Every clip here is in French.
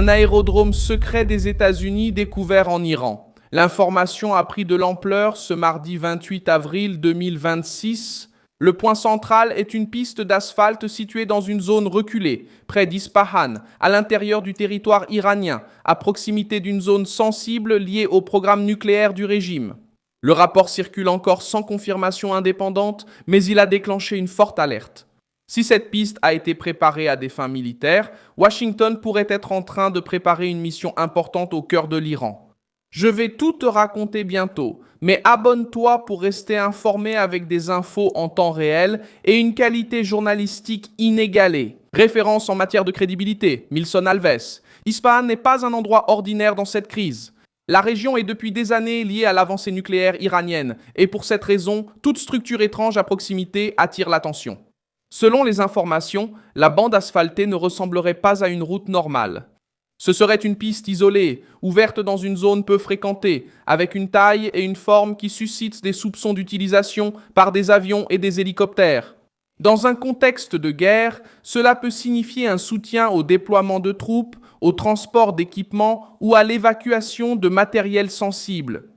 un aérodrome secret des États-Unis découvert en Iran. L'information a pris de l'ampleur ce mardi 28 avril 2026. Le point central est une piste d'asphalte située dans une zone reculée, près d'Ispahan, à l'intérieur du territoire iranien, à proximité d'une zone sensible liée au programme nucléaire du régime. Le rapport circule encore sans confirmation indépendante, mais il a déclenché une forte alerte. Si cette piste a été préparée à des fins militaires, Washington pourrait être en train de préparer une mission importante au cœur de l'Iran. Je vais tout te raconter bientôt, mais abonne-toi pour rester informé avec des infos en temps réel et une qualité journalistique inégalée. Référence en matière de crédibilité, Milson Alves. Ispahan n'est pas un endroit ordinaire dans cette crise. La région est depuis des années liée à l'avancée nucléaire iranienne, et pour cette raison, toute structure étrange à proximité attire l'attention. Selon les informations, la bande asphaltée ne ressemblerait pas à une route normale. Ce serait une piste isolée, ouverte dans une zone peu fréquentée, avec une taille et une forme qui suscitent des soupçons d'utilisation par des avions et des hélicoptères. Dans un contexte de guerre, cela peut signifier un soutien au déploiement de troupes, au transport d'équipements ou à l'évacuation de matériel sensible.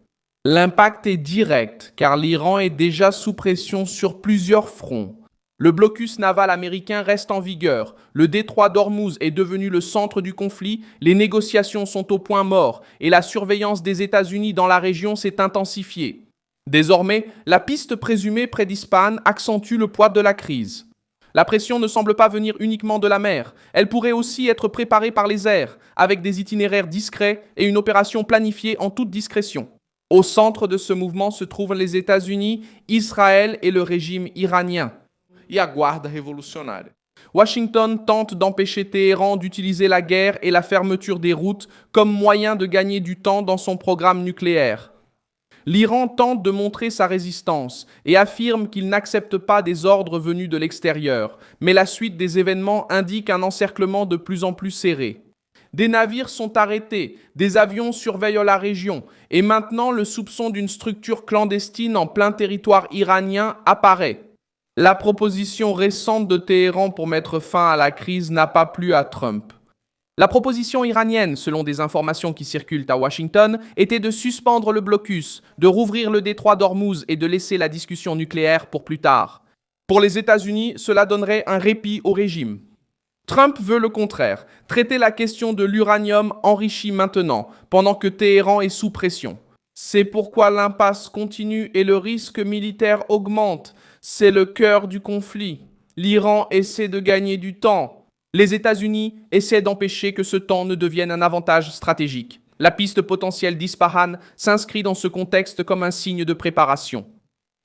L'impact est direct, car l'Iran est déjà sous pression sur plusieurs fronts. Le blocus naval américain reste en vigueur, le détroit d'Ormuz est devenu le centre du conflit, les négociations sont au point mort et la surveillance des États-Unis dans la région s'est intensifiée. Désormais, la piste présumée près d'Ispahan accentue le poids de la crise. La pression ne semble pas venir uniquement de la mer, elle pourrait aussi être préparée par les airs, avec des itinéraires discrets et une opération planifiée en toute discrétion. Au centre de ce mouvement se trouvent les États-Unis, Israël et le régime iranien. Et a guarda révolutionnaire. Washington tente d'empêcher Téhéran d'utiliser la guerre et la fermeture des routes comme moyen de gagner du temps dans son programme nucléaire. L'Iran tente de montrer sa résistance et affirme qu'il n'accepte pas des ordres venus de l'extérieur, mais la suite des événements indique un encerclement de plus en plus serré. Des navires sont arrêtés, des avions surveillent la région, et maintenant le soupçon d'une structure clandestine en plein territoire iranien apparaît. La proposition récente de Téhéran pour mettre fin à la crise n'a pas plu à Trump. La proposition iranienne, selon des informations qui circulent à Washington, était de suspendre le blocus, de rouvrir le détroit d'Ormuz et de laisser la discussion nucléaire pour plus tard. Pour les États-Unis, cela donnerait un répit au régime. Trump veut le contraire, traiter la question de l'uranium enrichi maintenant, pendant que Téhéran est sous pression. C'est pourquoi l'impasse continue et le risque militaire augmente. C'est le cœur du conflit. L'Iran essaie de gagner du temps. Les États-Unis essaient d'empêcher que ce temps ne devienne un avantage stratégique. La piste potentielle d'Ispahan s'inscrit dans ce contexte comme un signe de préparation.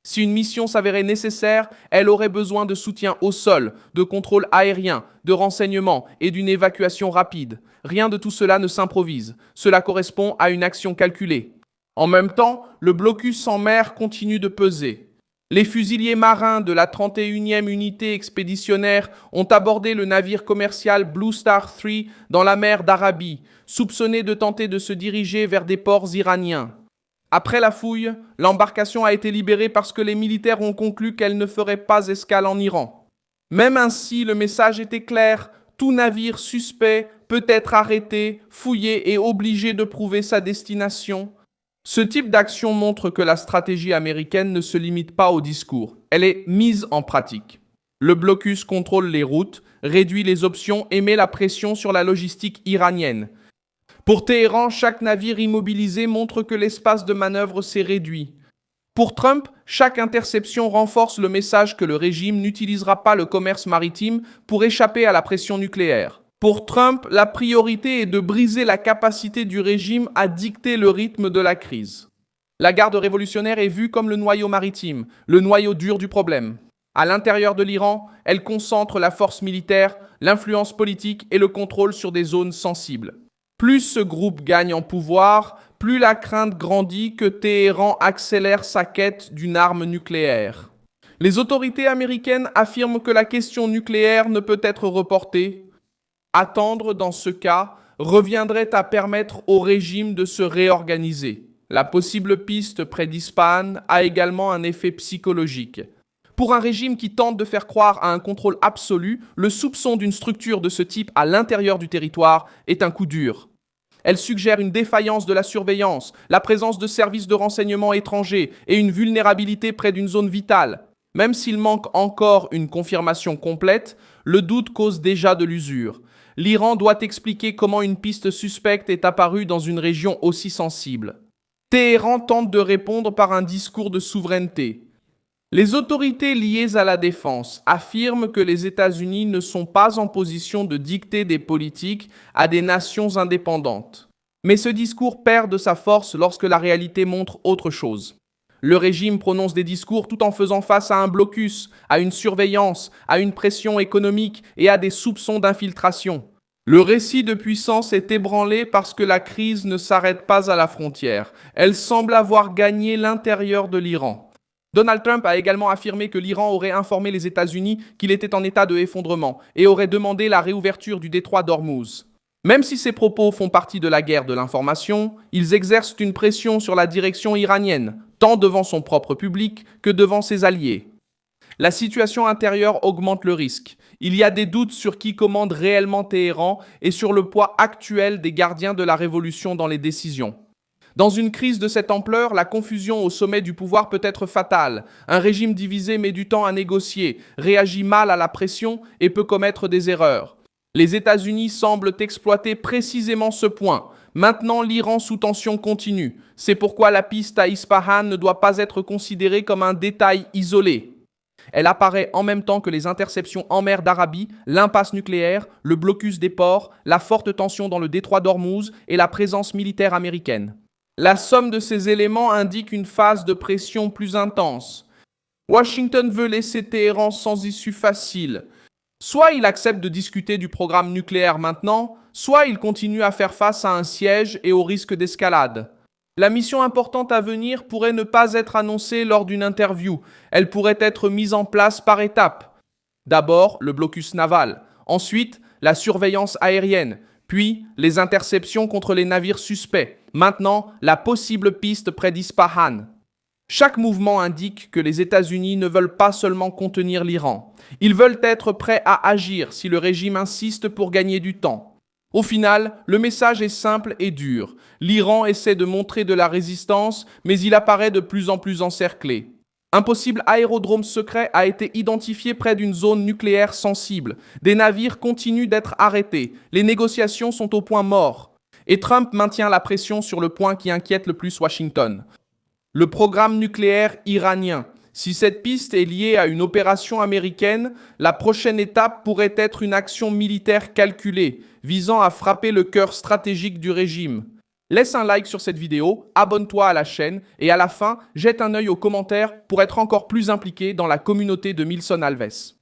Si une mission s'avérait nécessaire, elle aurait besoin de soutien au sol, de contrôle aérien, de renseignements et d'une évacuation rapide. Rien de tout cela ne s'improvise. Cela correspond à une action calculée. En même temps, le blocus en mer continue de peser. Les fusiliers marins de la 31e unité expéditionnaire ont abordé le navire commercial Blue Star III dans la mer d'Arabie, soupçonné de tenter de se diriger vers des ports iraniens. Après la fouille, l'embarcation a été libérée parce que les militaires ont conclu qu'elle ne ferait pas escale en Iran. Même ainsi, le message était clair, tout navire suspect peut être arrêté, fouillé et obligé de prouver sa destination. Ce type d'action montre que la stratégie américaine ne se limite pas au discours, elle est mise en pratique. Le blocus contrôle les routes, réduit les options et met la pression sur la logistique iranienne. Pour Téhéran, chaque navire immobilisé montre que l'espace de manœuvre s'est réduit. Pour Trump, chaque interception renforce le message que le régime n'utilisera pas le commerce maritime pour échapper à la pression nucléaire. Pour Trump, la priorité est de briser la capacité du régime à dicter le rythme de la crise. La garde révolutionnaire est vue comme le noyau maritime, le noyau dur du problème. À l'intérieur de l'Iran, elle concentre la force militaire, l'influence politique et le contrôle sur des zones sensibles. Plus ce groupe gagne en pouvoir, plus la crainte grandit que Téhéran accélère sa quête d'une arme nucléaire. Les autorités américaines affirment que la question nucléaire ne peut être reportée. Attendre dans ce cas reviendrait à permettre au régime de se réorganiser. La possible piste près d'Ispahan a également un effet psychologique. Pour un régime qui tente de faire croire à un contrôle absolu, le soupçon d'une structure de ce type à l'intérieur du territoire est un coup dur. Elle suggère une défaillance de la surveillance, la présence de services de renseignement étrangers et une vulnérabilité près d'une zone vitale. Même s'il manque encore une confirmation complète, le doute cause déjà de l'usure. L'Iran doit expliquer comment une piste suspecte est apparue dans une région aussi sensible. Téhéran tente de répondre par un discours de souveraineté. Les autorités liées à la défense affirment que les États-Unis ne sont pas en position de dicter des politiques à des nations indépendantes. Mais ce discours perd de sa force lorsque la réalité montre autre chose. Le régime prononce des discours tout en faisant face à un blocus, à une surveillance, à une pression économique et à des soupçons d'infiltration. Le récit de puissance est ébranlé parce que la crise ne s'arrête pas à la frontière. Elle semble avoir gagné l'intérieur de l'Iran. Donald Trump a également affirmé que l'Iran aurait informé les États-Unis qu'il était en état de effondrement et aurait demandé la réouverture du détroit d'Ormuz. Même si ces propos font partie de la guerre de l'information, ils exercent une pression sur la direction iranienne, tant devant son propre public que devant ses alliés. La situation intérieure augmente le risque. Il y a des doutes sur qui commande réellement Téhéran et sur le poids actuel des gardiens de la révolution dans les décisions. Dans une crise de cette ampleur, la confusion au sommet du pouvoir peut être fatale. Un régime divisé met du temps à négocier, réagit mal à la pression et peut commettre des erreurs. Les États-Unis semblent exploiter précisément ce point. Maintenant, l'Iran sous tension continue. C'est pourquoi la piste à Ispahan ne doit pas être considérée comme un détail isolé. Elle apparaît en même temps que les interceptions en mer d'Arabie, l'impasse nucléaire, le blocus des ports, la forte tension dans le détroit d'Ormuz et la présence militaire américaine. La somme de ces éléments indique une phase de pression plus intense. Washington veut laisser Téhéran sans issue facile. Soit il accepte de discuter du programme nucléaire maintenant, soit il continue à faire face à un siège et au risque d'escalade. La mission importante à venir pourrait ne pas être annoncée lors d'une interview. Elle pourrait être mise en place par étapes. D'abord, le blocus naval. Ensuite, la surveillance aérienne. Puis, les interceptions contre les navires suspects. Maintenant, la possible piste près d'Ispahan. Chaque mouvement indique que les États-Unis ne veulent pas seulement contenir l'Iran. Ils veulent être prêts à agir si le régime insiste pour gagner du temps. Au final, le message est simple et dur. L'Iran essaie de montrer de la résistance, mais il apparaît de plus en plus encerclé. Un possible aérodrome secret a été identifié près d'une zone nucléaire sensible. Des navires continuent d'être arrêtés. Les négociations sont au point mort. Et Trump maintient la pression sur le point qui inquiète le plus Washington. Le programme nucléaire iranien. Si cette piste est liée à une opération américaine, la prochaine étape pourrait être une action militaire calculée, visant à frapper le cœur stratégique du régime. Laisse un like sur cette vidéo, abonne-toi à la chaîne et à la fin, jette un œil aux commentaires pour être encore plus impliqué dans la communauté de Milson Alves.